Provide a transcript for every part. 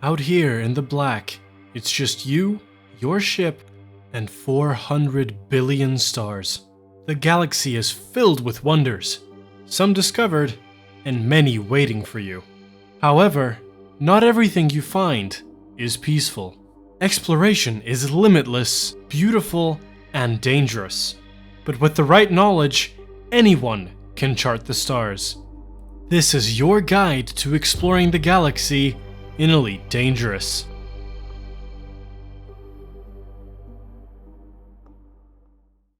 Out here in the black, it's just you, your ship, and 400 billion stars. The galaxy is filled with wonders, some discovered, and many waiting for you. However, not everything you find is peaceful. Exploration is limitless, beautiful, and dangerous. But with the right knowledge, anyone can chart the stars. This is your guide to exploring the galaxy in Elite Dangerous.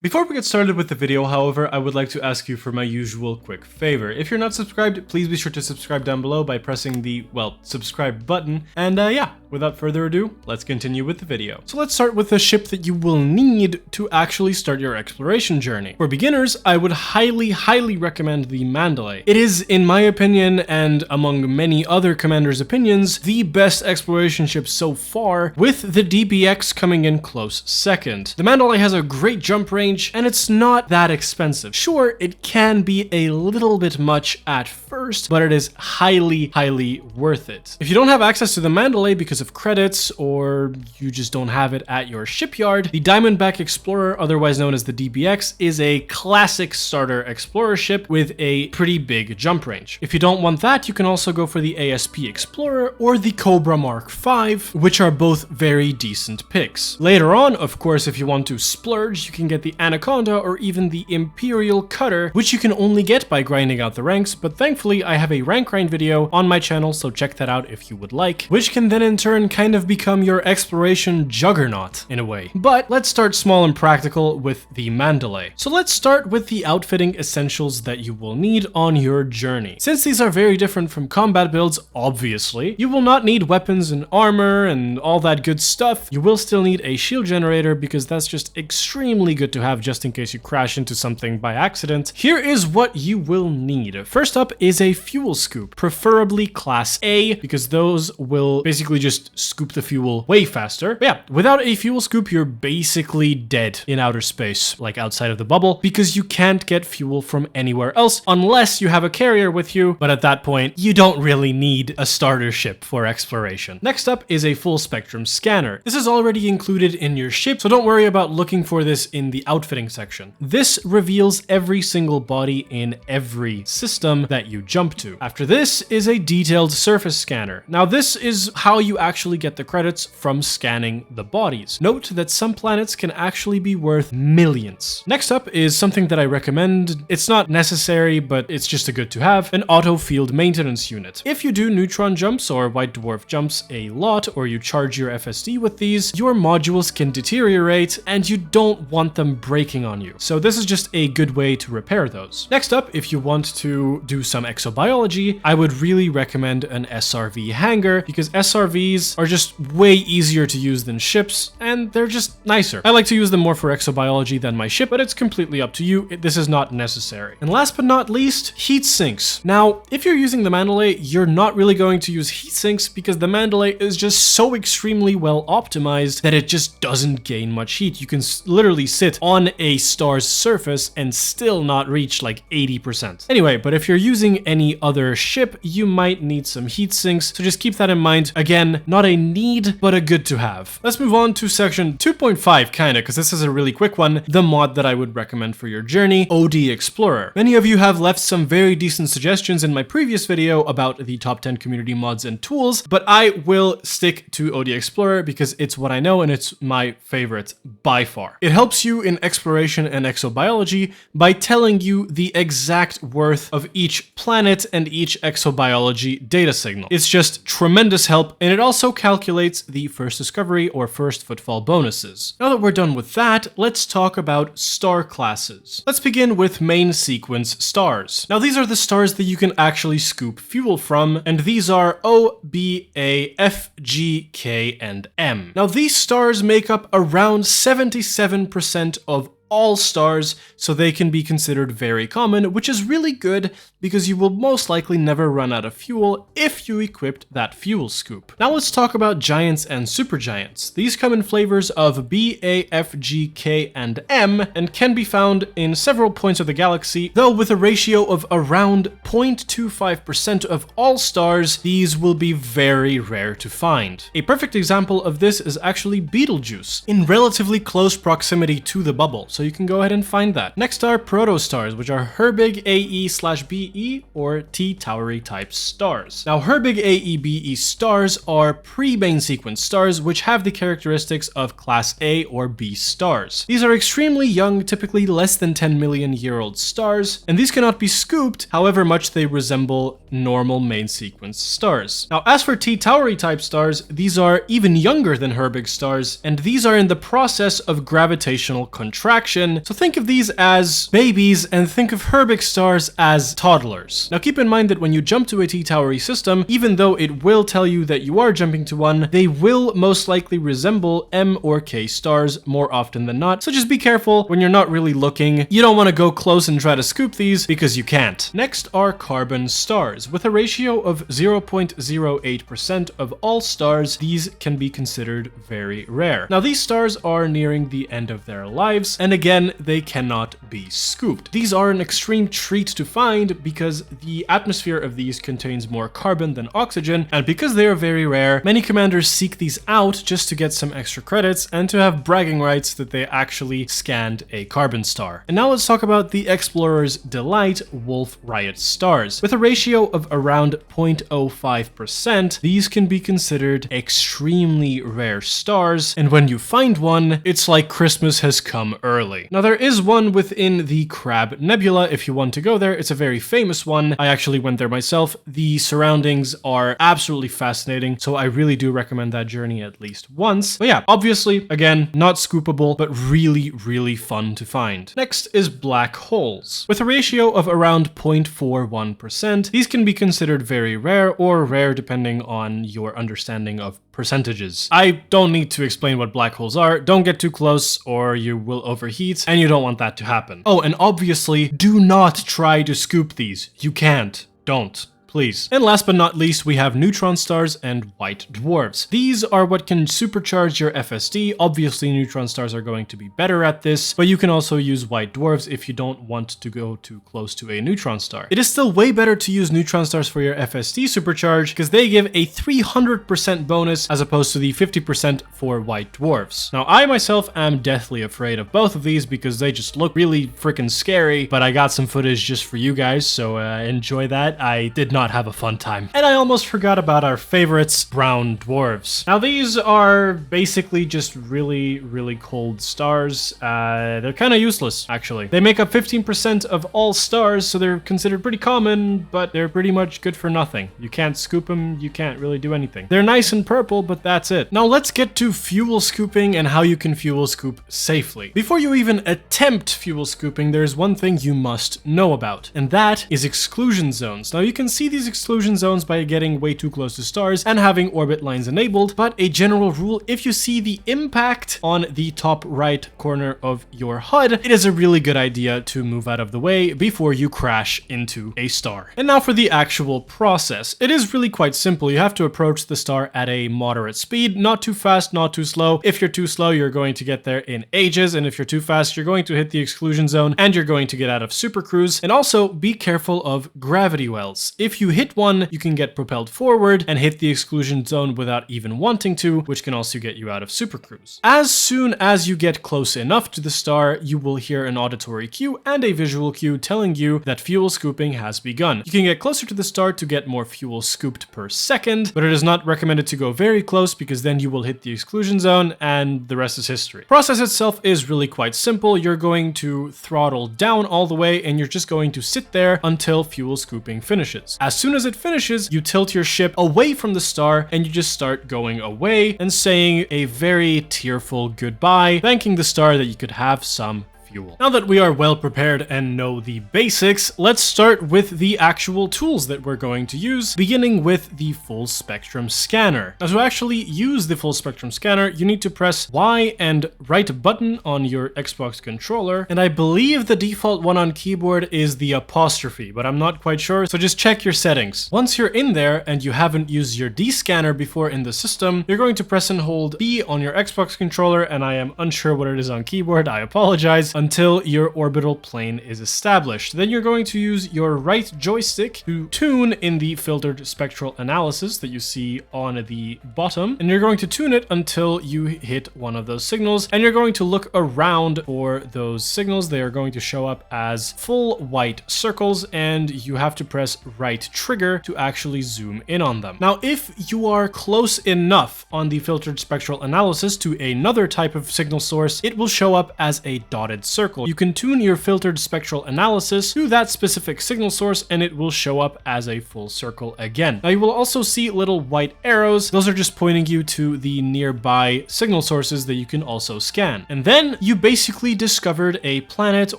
Before we get started with the video, however, I would like to ask you for my usual quick favor. If you're not subscribed, please be sure to subscribe down below by pressing the, subscribe button. And yeah, without further ado, let's continue with the video. So let's start with the ship that you will need to actually start your exploration journey. For beginners, I would highly recommend the Mandalay. It is, in my opinion, and among many other commanders' opinions, the best exploration ship so far, with the DBX coming in close second. The Mandalay has a great jump range, and it's not that expensive. Sure, it can be a little bit much at first, but it is highly worth it. If you don't have access to the Mandalay because of credits, or you just don't have it at your shipyard, the Diamondback Explorer, otherwise known as the DBX, is a classic starter explorer ship with a pretty big jump range. If you don't want that, you can also go for the ASP Explorer or the Cobra Mark V, which are both very decent picks. Later on, of course, if you want to splurge, you can get the Anaconda or even the Imperial Cutter, which you can only get by grinding out the ranks, but thankfully I have a rank grind video on my channel, so check that out if you would like, which can then in turn kind of become your exploration juggernaut in a way. But let's start small and practical with the Mandalay. So let's start with the outfitting essentials that you will need on your journey. Since these are very different from combat builds, obviously, you will not need weapons and armor and all that good stuff. You will still need a shield generator because that's just extremely good to have just in case you crash into something by accident. Here is what you will need. First up is a fuel scoop, preferably class A, because those will basically just scoop the fuel way faster. But yeah, without a fuel scoop, you're basically dead in outer space, like outside of the bubble, because you can't get fuel from anywhere else unless you have a carrier with you, but at that point, you don't really need a starter ship for exploration. Next up is a full spectrum scanner. This is already included in your ship, so don't worry about looking for this in the outfitting section. This reveals every single body in every system that you jump to. After this is a detailed surface scanner. Now this is how you actually get the credits from scanning the bodies. Note that some planets can actually be worth millions. Next up is something that I recommend. It's not necessary, but it's just a good to have, an auto field maintenance unit. If you do neutron jumps or white dwarf jumps a lot, or you charge your FSD with these, your modules can deteriorate and you don't want them breaking on you. So this is just a good way to repair those. Next up, if you want to do some exobiology, I would really recommend an SRV hangar because SRVs are just way easier to use than ships and they're just nicer. I like to use them more for exobiology than my ship, but it's completely up to you. This is not necessary. And last but not least, heat sinks. Now, if you're using the Mandalay, you're not really going to use heat sinks because the Mandalay is just so extremely well optimized that it just doesn't gain much heat. You can literally sit on a star's surface and still not reach like 80%. Anyway, but if you're using any other ship, you might need some heat sinks, so just keep that in mind. Again, not a need, but a good to have. Let's move on to section 2.5 kinda, because this is a really quick one, the mod that I would recommend for your journey, OD Explorer. Many of you have left some very decent suggestions in my previous video about the top 10 community mods and tools, but I will stick to OD Explorer because it's what I know and it's my favorite by far. It helps you in exploration and exobiology by telling you the exact worth of each planet and each exobiology data signal. It's just tremendous help, and it also calculates the first discovery or first footfall bonuses. Now that we're done with that, let's talk about star classes. Let's begin with main sequence stars. Now these are the stars that you can actually scoop fuel from, and these are O, B, A, F, G, K, and M. Now these stars make up around 77% of all stars, so they can be considered very common, which is really good because you will most likely never run out of fuel if you equipped that fuel scoop. Now let's talk about giants and supergiants. These come in flavors of B, A, F, G, K, and M, and can be found in several points of the galaxy, though with a ratio of around 0.25% of all stars, these will be very rare to find. A perfect example of this is actually Betelgeuse, in relatively close proximity to the bubble, so you can go ahead and find that. Next are protostars, which are Herbig AE/BE or T Tauri type stars. Now Herbig AE/BE stars are pre-main sequence stars, which have the characteristics of class A or B stars. These are extremely young, typically less than 10 million year old stars, and these cannot be scooped, however much they resemble normal main sequence stars. Now as for T Tauri type stars, these are even younger than Herbig stars, and these are in the process of gravitational contraction, so think of these as babies and think of Herbig stars as toddlers. Now keep in mind that when you jump to a T Tauri system, even though it will tell you that you are jumping to one, they will most likely resemble M or K stars more often than not, so just be careful when you're not really looking. You don't want to go close and try to scoop these because you can't. Next are carbon stars. With a ratio of 0.08% of all stars, these can be considered very rare. Now these stars are nearing the end of their lives, and again, they cannot be scooped. These are an extreme treat to find because the atmosphere of these contains more carbon than oxygen, and because they are very rare, many commanders seek these out just to get some extra credits and to have bragging rights that they actually scanned a carbon star. And now let's talk about the Explorer's Delight Wolf Riot stars. With a ratio of around 0.05%, these can be considered extremely rare stars, and when you find one, it's like Christmas has come early. Now there is one within the Crab Nebula if you want to go there. It's a very famous one. I actually went there myself. The surroundings are absolutely fascinating, so I really do recommend that journey at least once. But yeah, obviously, again, not scoopable, but really, really fun to find. Next is black holes. With a ratio of around 0.41%, these can be considered very rare or rare depending on your understanding of percentages. I don't need to explain what black holes are. Don't get too close or you will overheat, and you don't want that to happen. Oh, and obviously, do not try to scoop these. You can't. Don't. Please. And last but not least, we have neutron stars and white dwarfs. These are what can supercharge your FSD. Obviously, neutron stars are going to be better at this, but you can also use white dwarfs if you don't want to go too close to a neutron star. It is still way better to use neutron stars for your FSD supercharge because they give a 300% bonus as opposed to the 50% for white dwarfs. Now, I myself am deathly afraid of both of these because they just look really freaking scary, but I got some footage just for you guys, so enjoy that. I did not have a fun time. And I almost forgot about our favorites, brown dwarves. Now these are basically just really, really cold stars. They're kind of useless, actually. They make up 15% of all stars, so they're considered pretty common, but they're pretty much good for nothing. You can't scoop them, you can't really do anything. They're nice and purple, but that's it. Now let's get to fuel scooping and how you can fuel scoop safely. Before you even attempt fuel scooping, there's one thing you must know about, and that is exclusion zones. Now you can see these exclusion zones by getting way too close to stars and having orbit lines enabled, but a general rule, if you see the impact on the top right corner of your HUD, it is a really good idea to move out of the way before you crash into a star. And now for the actual process. It is really quite simple. You have to approach the star at a moderate speed, not too fast, not too slow. If you're too slow, you're going to get there in ages, and if you're too fast, you're going to hit the exclusion zone and you're going to get out of super cruise. And also be careful of gravity wells. If you hit one, you can get propelled forward and hit the exclusion zone without even wanting to, which can also get you out of super cruise. As soon as you get close enough to the star, you will hear an auditory cue and a visual cue telling you that fuel scooping has begun. You can get closer to the star to get more fuel scooped per second, but it is not recommended to go very close because then you will hit the exclusion zone and the rest is history. Process itself is really quite simple. You're going to throttle down all the way and you're just going to sit there until fuel scooping finishes. As soon as it finishes, you tilt your ship away from the star and you just start going away and saying a very tearful goodbye, thanking the star that you could have some fuel. Now that we are well prepared and know the basics, let's start with the actual tools that we're going to use, beginning with the full spectrum scanner. Now, to actually use the full spectrum scanner, you need to press Y and right button on your Xbox controller, and I believe the default one on keyboard is the apostrophe, but I'm not quite sure, so just check your settings. Once you're in there and you haven't used your D scanner before in the system, you're going to press and hold B on your Xbox controller, and I am unsure what it is on keyboard, I apologize, until your orbital plane is established. Then you're going to use your right joystick to tune in the filtered spectral analysis that you see on the bottom, and you're going to tune it until you hit one of those signals, and you're going to look around for those signals. They are going to show up as full white circles, and you have to press right trigger to actually zoom in on them. Now, if you are close enough on the filtered spectral analysis to another type of signal source, it will show up as a dotted circle. You can tune your filtered spectral analysis to that specific signal source, and it will show up as a full circle again. Now, you will also see little white arrows. Those are just pointing you to the nearby signal sources that you can also scan. And then you basically discovered a planet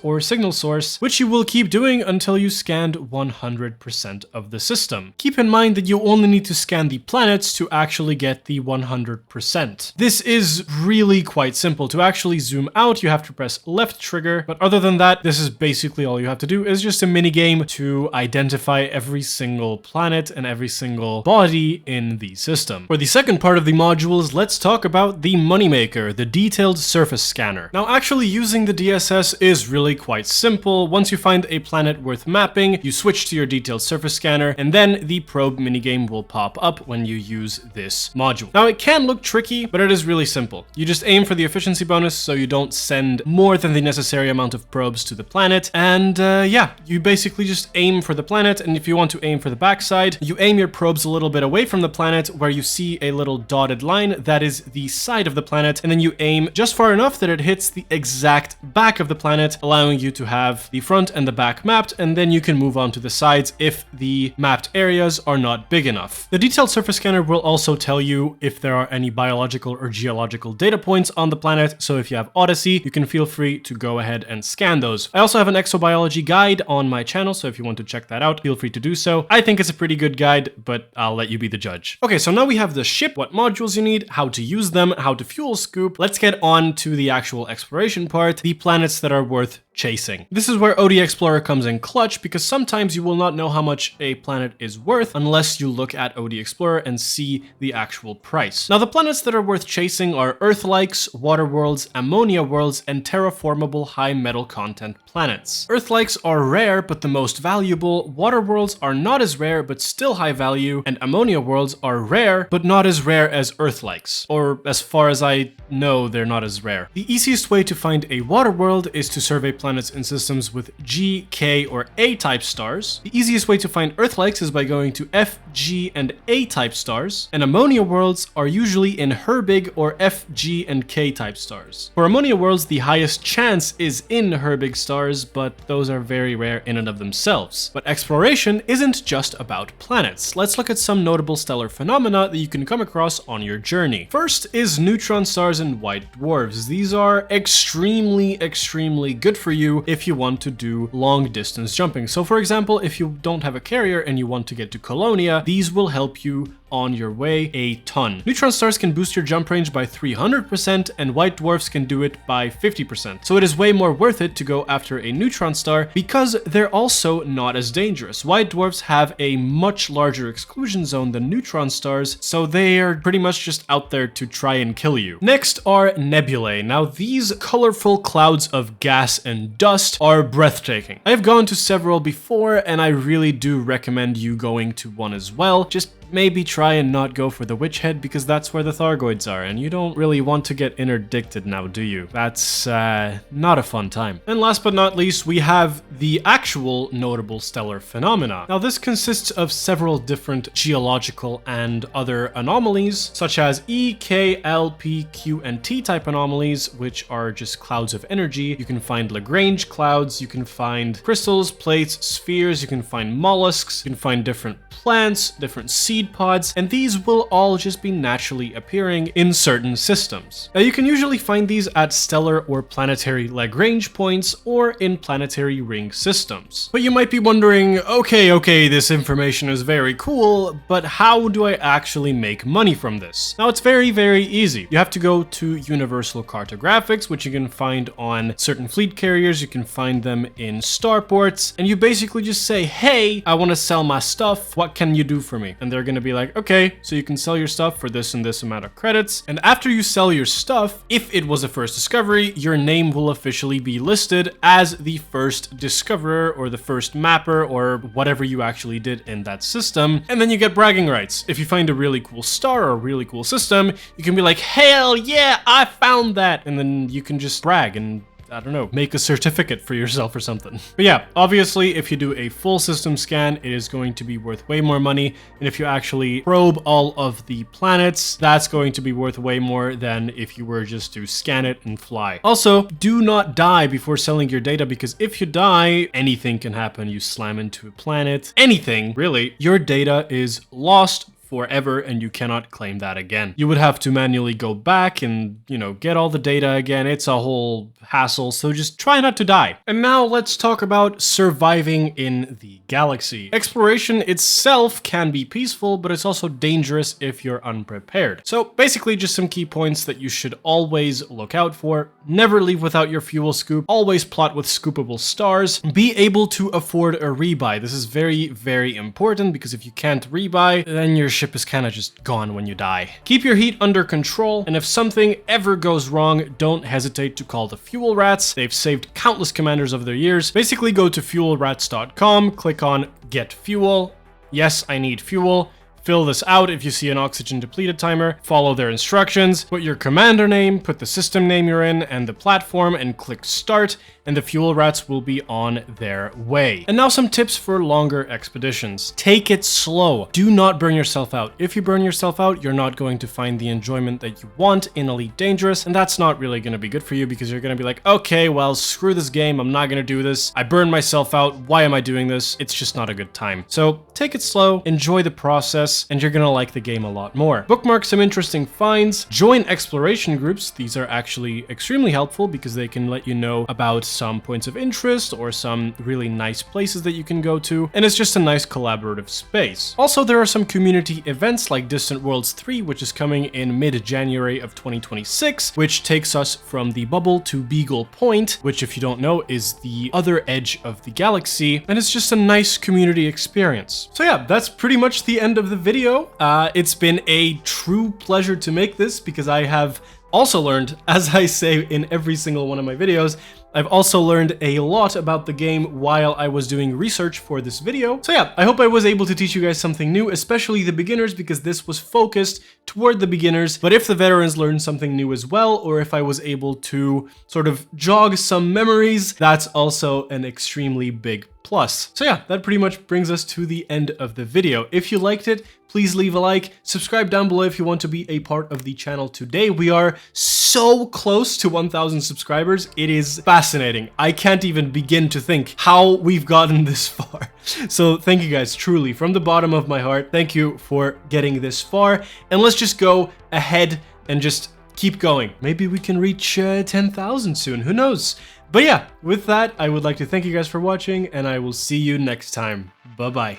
or signal source, which you will keep doing until you scanned 100% of the system. Keep in mind that you only need to scan the planets to actually get the 100%. This is really quite simple. To actually zoom out, you have to press left trigger, but other than that, this is basically all you have to do. Is just a mini game to identify every single planet and every single body in the system. For the second part of the modules, let's talk about the moneymaker, the detailed surface scanner. Now, actually using the DSS is really quite simple. Once you find a planet worth mapping, you switch to your detailed surface scanner, and then the probe minigame will pop up when you use this module. Now, it can look tricky, but it is really simple. You just aim for the efficiency bonus so you don't send more than the necessary amount of probes to the planet, and yeah, you basically just aim for the planet, and if you want to aim for the backside, you aim your probes a little bit away from the planet where you see a little dotted line that is the side of the planet, and then you aim just far enough that it hits the exact back of the planet, allowing you to have the front and the back mapped, and then you can move on to the sides if the mapped areas are not big enough. The detailed surface scanner will also tell you if there are any biological or geological data points on the planet, so if you have Odyssey, you can feel free to go ahead and scan those. I also have an exobiology guide on my channel, so if you want to check that out, feel free to do so. I think it's a pretty good guide, but I'll let you be the judge. Okay, so now we have the ship, what modules you need, how to use them, how to fuel scoop. Let's get on to the actual exploration part, the planets that are worth chasing. This is where OD Explorer comes in clutch, because sometimes you will not know how much a planet is worth unless you look at OD Explorer and see the actual price. Now, the planets that are worth chasing are Earth-likes, water worlds, ammonia worlds, and terraformable high metal content planets. Earth-likes are rare but the most valuable, water worlds are not as rare but still high value, and ammonia worlds are rare but not as rare as Earth-likes. Or as far as I know, they're not as rare. The easiest way to find a water world is to survey planets in systems with G, K, or A type stars. The easiest way to find Earth-likes is by going to F, G, and A type stars, and ammonia worlds are usually in Herbig or F, G, and K type stars. For ammonia worlds, the highest chance is in Herbig stars, but those are very rare in and of themselves. But exploration isn't just about planets. Let's look at some notable stellar phenomena that you can come across on your journey. First is neutron stars and white dwarfs. These are extremely good for you if you want to do long distance jumping. So for example, if you don't have a carrier and you want to get to Colonia, these will help you on your way a ton. Neutron stars can boost your jump range by 300%, and white dwarfs can do it by 50%. So it is way more worth it to go after a neutron star because they're also not as dangerous. White dwarfs have a much larger exclusion zone than neutron stars, so they are pretty much just out there to try and kill you. Next are nebulae. Now, these colorful clouds of gas and dust are breathtaking. I've gone to several before, and I really do recommend you going to one as well. Just maybe try and not go for the witch head, because that's where the Thargoids are, and you don't really want to get interdicted now, do you? That's not a fun time. And last but not least, we have the actual notable stellar phenomena. Now, this consists of several different geological and other anomalies, such as E, K, L, P, Q, and T type anomalies, which are just clouds of energy. You can find Lagrange clouds, you can find crystals, plates, spheres, you can find mollusks, you can find different plants, different sea seed pods, and these will all just be naturally appearing in certain systems. Now you can usually find these at stellar or planetary Lagrange points or in planetary ring systems. But you might be wondering, okay, this information is very cool, but how do I actually make money from this? Now it's very easy. You have to go to Universal Cartographics, which you can find on certain fleet carriers, you can find them in starports, and you basically just say, hey, I want to sell my stuff, what can you do for me? And they're going to be like, okay, so you can sell your stuff for this and this amount of credits. And after you sell your stuff, if it was a first discovery, your name will officially be listed as the first discoverer or the first mapper or whatever you actually did in that system. And then you get bragging rights. If you find a really cool star or a really cool system, you can be like, hell yeah, I found that. And then you can just brag and I don't know, make a certificate for yourself or something. But yeah, obviously, if you do a full system scan, it is going to be worth way more money. And if you actually probe all of the planets, that's going to be worth way more than if you were just to scan it and fly. Also, do not die before selling your data, because if you die, anything can happen. You slam into a planet, anything, really. Your data is lost forever and you cannot claim that again. You would have to manually go back and, you know, get all the data again. It's a whole hassle, so just try not to die. And now let's talk about surviving in the galaxy. Exploration itself can be peaceful, but it's also dangerous if you're unprepared. So basically just some key points that you should always look out for. Never leave without your fuel scoop. Always plot with scoopable stars. Be able to afford a rebuy. This is very important, because if you can't rebuy, then your ship is kind of just gone when you die. Keep your heat under control, and if something ever goes wrong, don't hesitate to call the fuel rats. They've saved countless commanders over their years. Basically go to fuelrats.com, click on get fuel. Yes, I need fuel. Fill this out if you see an oxygen depleted timer, follow their instructions, put your commander name, put the system name you're in and the platform, and click start, and the fuel rats will be on their way. And now some tips for longer expeditions. Take it slow. Do not burn yourself out. If you burn yourself out, you're not going to find the enjoyment that you want in Elite Dangerous, and that's not really going to be good for you, because you're going to be like, okay, well, screw this game, I'm not going to do this. I burned myself out, why am I doing this? It's just not a good time. So take it slow, enjoy the process, and you're gonna like the game a lot more. Bookmark some interesting finds, join exploration groups. These are actually extremely helpful because they can let you know about some points of interest or some really nice places that you can go to, and it's just a nice collaborative space. Also, there are some community events like Distant Worlds 3, which is coming in mid-January of 2026, which takes us from the bubble to Beagle Point, which, if you don't know, is the other edge of the galaxy, and it's just a nice community experience. So yeah, that's pretty much the end of the video. It's been a true pleasure to make this, because I have also learned, as I say in every single one of my videos, I've also learned a lot about the game while I was doing research for this video. So yeah, I hope I was able to teach you guys something new, especially the beginners, because this was focused toward the beginners. But if the veterans learned something new as well, or if I was able to sort of jog some memories, that's also an extremely big plus. So yeah, that pretty much brings us to the end of the video. If you liked it, please leave a like, subscribe down below if you want to be a part of the channel today. We are so close to 1,000 subscribers. It is fascinating. I can't even begin to think how we've gotten this far. So thank you guys, truly, from the bottom of my heart. Thank you for getting this far. And let's just go ahead and just keep going. Maybe we can reach 10,000 soon, who knows? But yeah, with that, I would like to thank you guys for watching, and I will see you next time. Bye-bye.